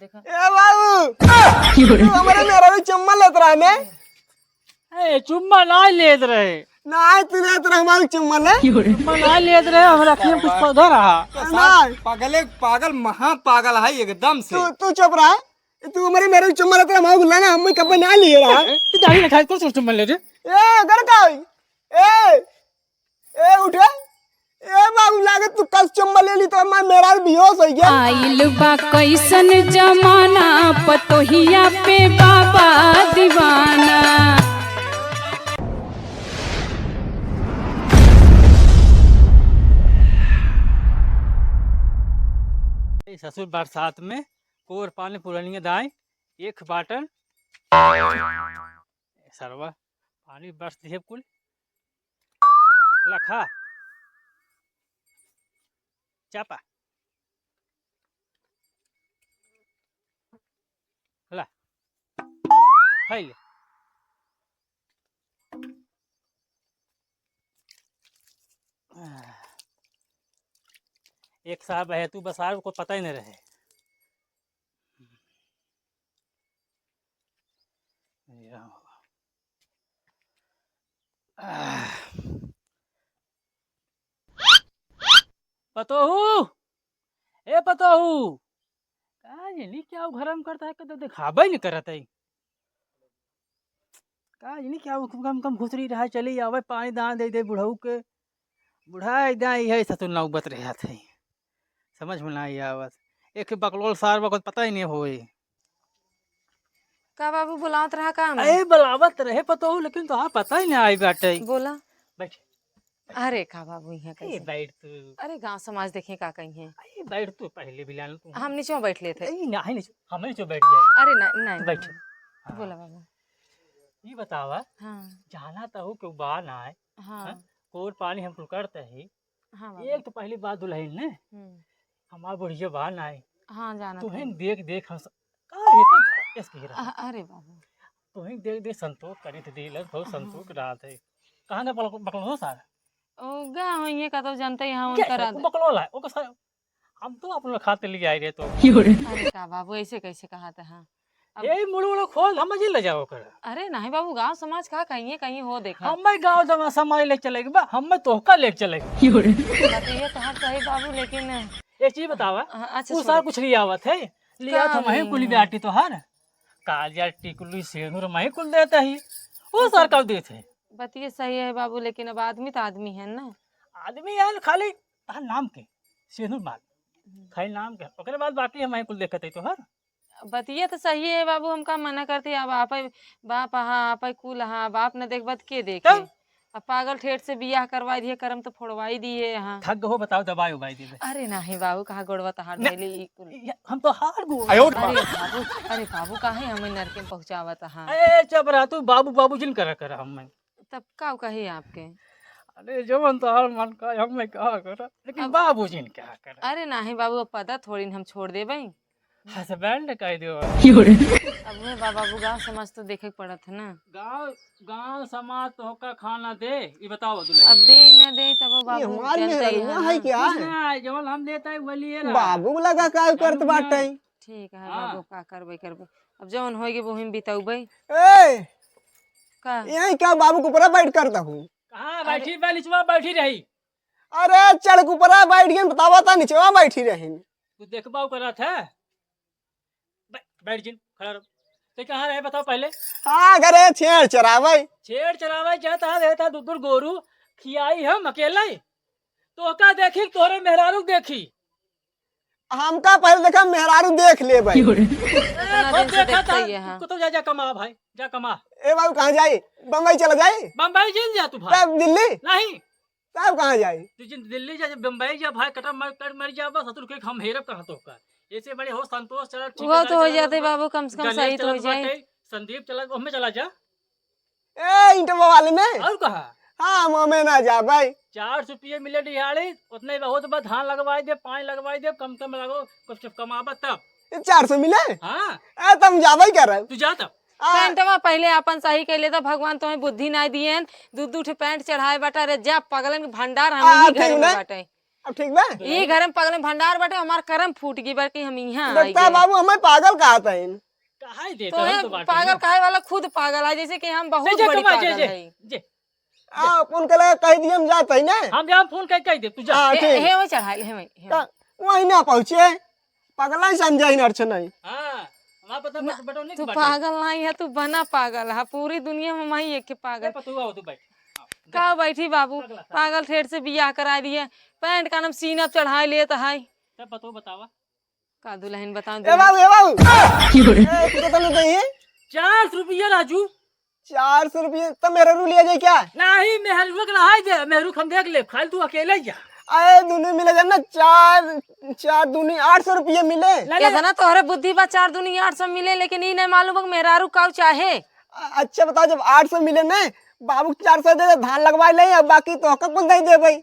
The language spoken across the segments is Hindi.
देखा। ए बाबू तू हमारे मेरा भी चम्मा लेत रहा ने ए चुम्मा ना लेत रहे, ना तू लेत रहा हमारे चम्मा ले चुम्मा ना लेत रहे, हमरा अखियों में कुछ पौधा रहा। ना पागल पागल महा पागल है एकदम से। तू चुप रहा तू हमारे मेरे भी चम्मा लेत रहा हमारे गुल्ला ना हम कब ना लिए रहा ये दाढ़ी ना खाए तो चुम्मा ले रे। ए कर का ए ए उठे ए बाबू लागे तू कल चम्मा ले ली तो मेरा भी बेहोश हो गया। आइल बा कैसन जमाना पतोहिया पे बाबा दीवाना। ससुर बरसात में कोर पानी पुरानी दाएं एक बाटन सरवा पानी बरस दिए कुल लखा चापा ला फैल एक साहब है तू बसार को पता ही नहीं रहे। पतोहू ए पतोहू का ये क्या घरम करता है कद दिखाबे नहीं करत है का ये क्या कम कम घुसरी रहा चली आवे पानी दान दे दे बुढ़ऊ के बुढ़ा दाई है सतु नौबत रहा थे समझ में नहीं आवत एक बकलोल सार वक्त पता ही नहीं होए का बाबू बुलावत रहा काम अरे बलावत रहे पतोहू लेकिन तो पता ही नहीं आई बाटे बोला। बैठ अरे का बाबू यहाँ ए कैसे बैठ तू अरे गांव समाज देखे का कहीं है। अरे बैठ तू पहले भी लान तू हम नीचे बैठ ले थे। नहीं नहीं हमें जो बैठ जाए अरे नहीं नहीं बैठ नहीं। बोला बाबू। ये बतावा हाँ जाना तो हो क्यों बाहर ना आए हाँ कोर पानी हम कुल करते ही हाँ एक तो पहली बात दुल्हन ने बाबू। हमार बुढ़िया बाहर ना आए हाँ जाना था। तुहें देख देख हम का एक इसकी रहा अरे बाबू तुहें देख देख संतोष करी थी दिल बहुत संतोष रहा थे कहाँ ना बकलो सारा ओ गा होइए का तो जानते ही हम क्या करा वो बकलो ला वो सारा हम तो अपने खाते लिए आए रहे तो अरे का बाबू ऐसे कैसे कहा था। हाँ ये मुड़ो खोल हम जी ले जाओ कर अरे नहीं बाबू गांव समाज का कहीं हो देखा हम गाँव जमा समाज ले चलेगी बा हम तोहका ले चलेगी बताइए तो हाँ सही बाबू लेकिन एक चीज बतावा अच्छा वो सारा कुछ लिया हुआ थे लिया था मैं कुली बेटी तो हर कालिया टिकुली सेनुर मैं कुल देता ही वो सार कब देते बताइए सही है बाबू लेकिन अब आदमी तो आदमी है ना। आदमी यार खाली तार नाम के सेनुर माल खाली नाम के ओकरे बाद बाकी हम कुल देखते तो हर बतिया तो सही है बाबू हमका मना करते अब आप बाप हाँ आप कुल हाँ बाप न देख बत के देखे अब पागल ठेठ से बियाह करवा दिए करम तो फोड़वाई दिए यहाँ। थक हो बताओ दबाई उबाई दी अरे नहीं बाबू कहा गोड़वा तहार धैली हम तो हार गो अरे बाबू काहे हमें नरके में पहुँचावत हाँ। ए चुप रहा तू बाबू बाबू जिन कर हम तब का कही आपके अरे जवन तो हर मन का हम मैं कहा कर लेकिन बाबू जिन क्या कर अरे नहीं बाबू अब पता थोड़ी हम छोड़ दे भाई हस्बैंड कह दियो अब वह बाबू गाँव समाज तो देखे पड़त है ना। गांव गांव समाज तो का खाना दे ये बताओ दुल्हन अब दे न दे तब वो ये बाबू हमार जानते ही मेहरवा हैं है ना। क्या कुछ ना जवन हम देता है वही है बाबू लगा का करत बाटे ठीक है हाँ। बाबू का करबे अब जौन होगी वो हम बिताऊबे ए का। यही क्या बाबू को ऊपर बैठ करता हूँ कहाँ बैठी बैठवा बैठी रही अरे चढ़ के ऊपर बैठ गए बतावा था नीचे बैठी रही तू देखबाव कर रहा था बैठ जिन खड़ा रहो तो कहाँ रहे बताओ पहले हाँ घरे छेड़ चरावे छेड़ चलावे जाता रहता दूर गोरू खियाई हम अकेला ही तो का देखी तोरे मेहरारू देखी हमका पहले देखा मेहरारू देख ले भाई इतना दिन से देखते ही है हाँ। तो जा जा कमा भाई जा कमा ए बाबू कहाँ जाए बम्बई चला जाए बम्बई जिन जा तू भाई तब दिल्ली नहीं तब कहाँ जाए तू जिन दिल्ली जा बम्बई जा भाई कट मर जा बस तुर के हम हेरब कहाँ तो का ऐसे बड़े हो संतोष चला ठीक वो तो हो जाते बाबू कम से कम सही तो हो जाए। संदीप चला हमें चला जा ए इंटरव्यू वाले में और कहा हाँ मैं ना जा भाई 400 रुपये मिले दिहाड़ी उतने बहुत बस धान लगवाई दे पानी लगवाई दे कम कम लगो कुछ कमाबा तब 400 मिले हाँ ए तुम जावे कर रहे तू जा तब पैंटवा पहले अपन सही कैले तो भगवान तुम्हें बुद्धि ना दिए दू दू पैंट चढ़ाए बटा रे जा पगलन के भंडार हम ही घर में बाटे अब ठीक बा। ये घर में पागल में भंडार बाटे हमार करम फूट गई बाटे हम यहाँ आ देखता है गए। बाबू हमें पागल कहा था इन। कहाँ देते तो हम है तो बाटे पागल ना। काहे वाला खुद पागल है जैसे कि हम बहुत जे बड़ी कमा, पागल जे है। जे आप उनके लगे कह दिए हम जाते ही ना। हम यहाँ फोन कह दे तू जा। हाँ ठीक। हे वही चढ़ाई हे वही वही ना पहुँचे पगला ही समझा ही नर्च नहीं। हाँ हमारा पता बटो नहीं तू बाटे। पागल नहीं है तू बना पागल है पूरी दुनिया में वही एक के पागल। तू आओ तू बैठ। का बैठी बाबू पागल ठेठ से बियाह करा दिए पैंट का नाम सीना चढ़ाई ले तो है तब बतो बतावा। का दुल्हन बताओ ए बाबू ए बाबू ए, कितना तनु दही 400 रुपया राजू। 400 रुपये तो मेरे रू लिया जाए क्या? नहीं मेहरू के रहा दे मेहरू हम देख ले खाली तू अकेले जा। अरे दोनों मिले जब ना चार दूनी 800 रुपये मिले। कितना तोहरे बुद्धि बा 4 दूनी 800 मिले लेकिन ई नहीं मालूम कि मेहरारू काऊ चाहे। अच्छा बताओ जब 800 मिले ना बाबू 400 दे दे धान लगवा ले अब बाकी तो हक नहीं दे भाई।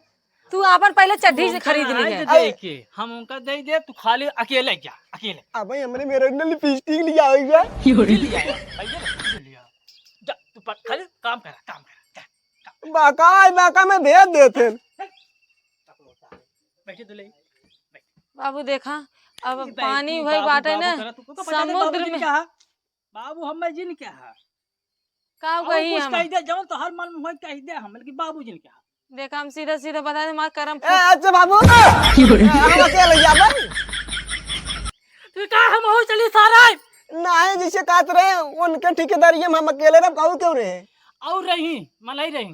तू अपन पहले चड्ढी से खरीद ली है। दे के हम उनका दे दे तू खाली अकेले जा अकेले। अब भाई हमने मेरे ने लिपस्टिक लिया होगा। जा तू खाली काम कर जा। बाका में भेज देते। बैठे दुले बाबू देखा अब पानी वही बाटे ना समुद्र में बाबू हम जिन क्या है का वही कुछ हम कह दे जाओ तो हर मन में कह दे हम कि बाबू जिन क्या देखा हम सीधा सीधा बता दे हमारा कर्म ए अच्छा बाबू हम अकेले जा भाई तू का हम हो चली सारा नहीं जिसे काट रहे उनके ठेकेदारी में हम अकेले रह कहू क्यों रहे और रही मलाई रही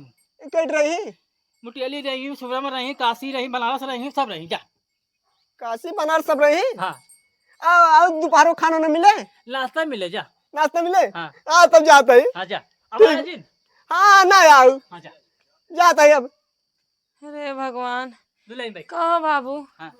कट रही मुटियली रही सुबह में रही काशी रही बनारस रही सब रही जा। काशी बनारस सब रही। हाँ और दोपहर खाना न मिले नाश्ता मिले जा। नाश्ता मिले हाँ तब जाते ही। हाँ जा अब आ जिन हाँ ना आओ हाँ जा जाता है अब। अरे भगवान दुल्हन भाई कहो बाबू हाँ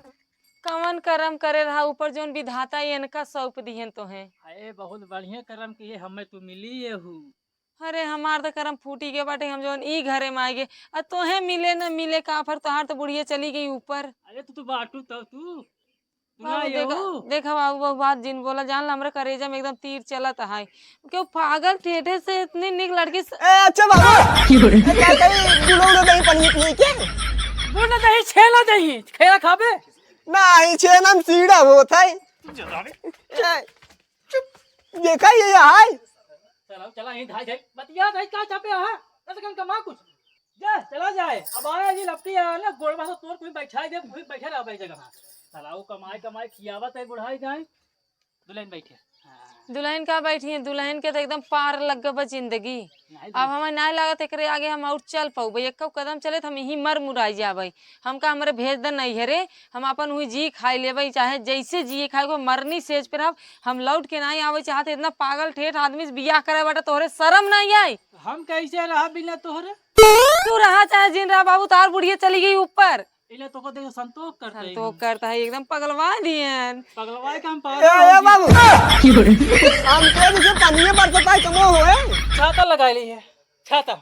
कवन कर्म करे रहा ऊपर जोन विधाता इनका सौंप दिहन तो है। अरे बहुत बढ़िया कर्म किए हमें तू मिली ये हूँ। अरे हमार तो कर्म फूटी के बाटे हम जोन ई घरे में आ गए और तोहे मिले न मिले का फिर तोहार तो बुढ़िया चली गई ऊपर। अरे तू बाटू तब तू ना बाबू ये देखा बाबू बहु बात जिन बोला जान ला हमरे करेजा में एकदम तीर चलत है क्यों पागल ठेठे से इतनी निक लड़की ए अच्छा बाबू क्या कहीं गुलों नहीं पानी पिए क्या? बोल दही छेला दही खेला खाबे नहीं छे नाम सीढ़ा वो था। देखा ये हाय चला चला यहीं धाई धाई बतिया धाई का चापे हा ऐसे कम कमा कुछ जा चला जाए अब आया जी लपटी आ ना गोड़ में तो तोर कोई बैठाई दे कोई बैठे रहा भाई जगह चलाओ कमाई कमाई खियावत है बुढ़ाई जाए दुल्हन बैठे। दुल्हन का बैठी है दुल्हन के तो एकदम पार लग गए जिंदगी। अब हमें नहीं लागत एकरे आगे हम और चल पाऊ भाई एक कदम चले तो हम यही मर मुराई जाबे हमका हमारे भेज दे नहीं है रे हम अपन हुई जी खाई लेबे चाहे जैसे जिए खाए को मरनी सेज पे रह हम लौट के नहीं आवे चाहते इतना पागल ठेठ आदमी से बियाह करे बाटे तोहरे शर्म नहीं आई। हम कैसे रहा बिना तोहरे तू रहा चाहे जिन रहा बाबू तार बुढ़िया चली गई ऊपर इले तो को देखो संतोष करते हैं तो करता है एकदम पगलवा दियन पगलवाए का हम ए बाबू हम के जिसे पानी में बरसता है कमो होए छाता लगा ली है छाता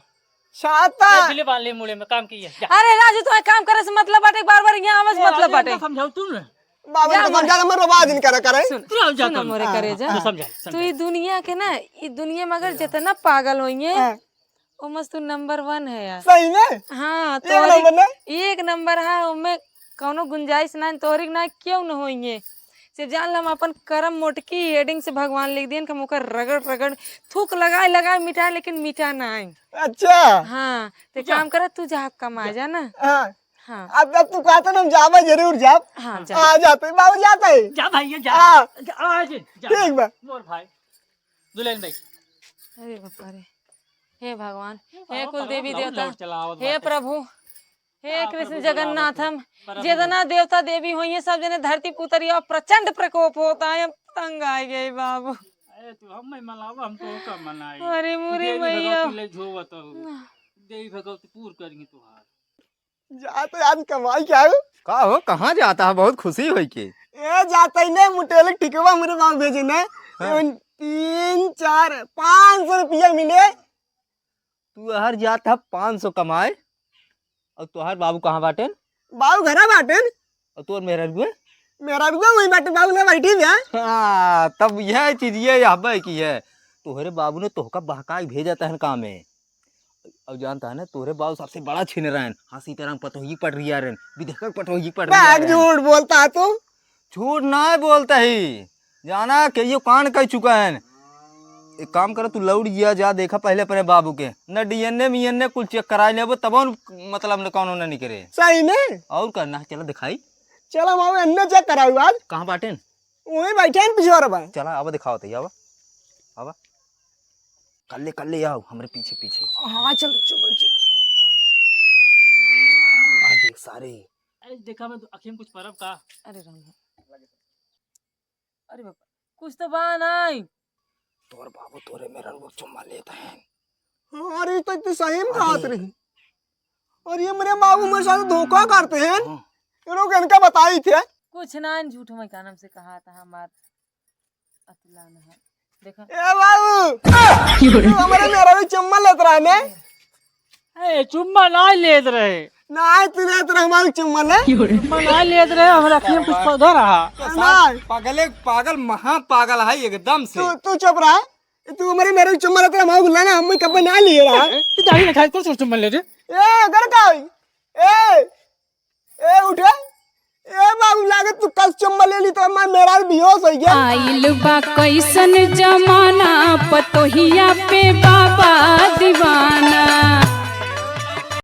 छाता बिजली बांध ली मुड़े में काम किए जा अरे राजू तो काम करे से मतलब बाटे बार बार यहाँ आवे से मतलब बाटे समझाओ तू ने बाबू को समझा के मरो बाद इन करे सुन मोरे करे जा समझा तू ई दुनिया के ना ई दुनिया में अगर जितना पागल होइए वो मस्त तू नंबर 1 है यार सही में। हाँ एक नंबर ना एक नंबर है उनमें कौनो गुंजाइश ना तोहरी ना क्यों न होइए से जान ला हम अपन कर्म मोटकी हेडिंग से भगवान लिख दियन हम ओकर रगड़ रगड़ थूक लगाए लगाए मिटा लेकिन मिटा ना आई। अच्छा हाँ तो काम कर तू जा कमा जा ना। हाँ हाँ अब तू कहता ना हम जावा जरूर जाब। हाँ जा आ जाते बाबू जाता है जा भाई जा हाँ आज ठीक बा मोर भाई दुल्हन भाई अरे बाप रे हे भगवान हे कुल देवी देवता चलावत हे प्रभु हे कृष्ण जगन्नाथम जितना देवता देवी हुई है सब जने धरती पुतरिया प्रचंड प्रकोप होता है तंग आ गए बाबू। अरे तू हम मैं मनावा हम तो का मनाई अरे मुरी मैया ले जोवत देवी भगवती पूर करेंगे तुहार जाते आज कमाई क्या हो का हो कहाँ जाता है बहुत खुशी हुई के ए जाता ही नहीं मुटेल टिकवा मेरे गांव भेजे ना 3 4 500 रुपया मिले। तू हर जाता 500 कमाए और तुहार बाबू कहाँ बाटे बाबू घरा बाटे और तोर मेरा रुए मेरा भी वही बाटे बाबू ने बैठी भी है। हाँ तब यह चीज ये यहाँ की है तोहरे बाबू ने तोहका बहका भेजा तहन काम में अब जानता है ना तोरे बाबू सबसे बड़ा छीन रहे हैं। हाँ सीताराम पतोही पड़ रही है विधेयक पतोही पड़ रही बैग है। झूठ बोलता है तू। झूठ ना बोलता ही जाना कि ये कांड कर चुका है। एक काम करो तू लौट गया जा देखा पहले अपने बाबू के न डीएनए मीएनए कुल चेक करा ले तब मतलब न कौन नहीं करे सही में और करना चलो दिखाई। चलो हम अन्य चेक कराऊ आज। कहाँ बाटे वहीं बैठे हैं पिछवाड़ा भाई। चला अब दिखाओ तो आवा आवा कल ले आओ हमारे पीछे पीछे। हाँ चल चल चल। आ देख सारे अरे देखा मैं अखिम कुछ परब का। अरे राम अरे बाबा कुछ तो बा नहीं। तोर बाबू तोरे मेरा वो चुम्मा लेता है। हाँ, अरे तो इतनी सही में खात रही। और ये मेरे बाबू मेरे साथ धोखा करते हैं। ये लोग इनका बताई थे। कुछ ना झूठ में क्या नाम से कहा था हमार अतला न है देखा। ए बाबू तू हमारे मेरा भी चुम्मा लेता रहा मैं। ए चुम्मा ना लेत रहे। ना तू लेता रहा हमारे चुम्मा ले। चुम्मा ना लेत रहे हमरा अखिम कुछ पौधा रहा। ना पागल महा पागल है एकदम से। तू चुप रहा। तू हमारे मेरे भी चुम्मा लेता रहा बुला ना हम कब ना लिए रहा। ये दाढ़ी ना खाए तो चुम्मा ले रे। ए अगर का ए उठे ए बाबू लागे तू कल चुम्मा ले ली तो मैं मेरा भी बेहोश हो गया। आइल बा कैसन जमाना पतोहिया पे बाबा दीवाना।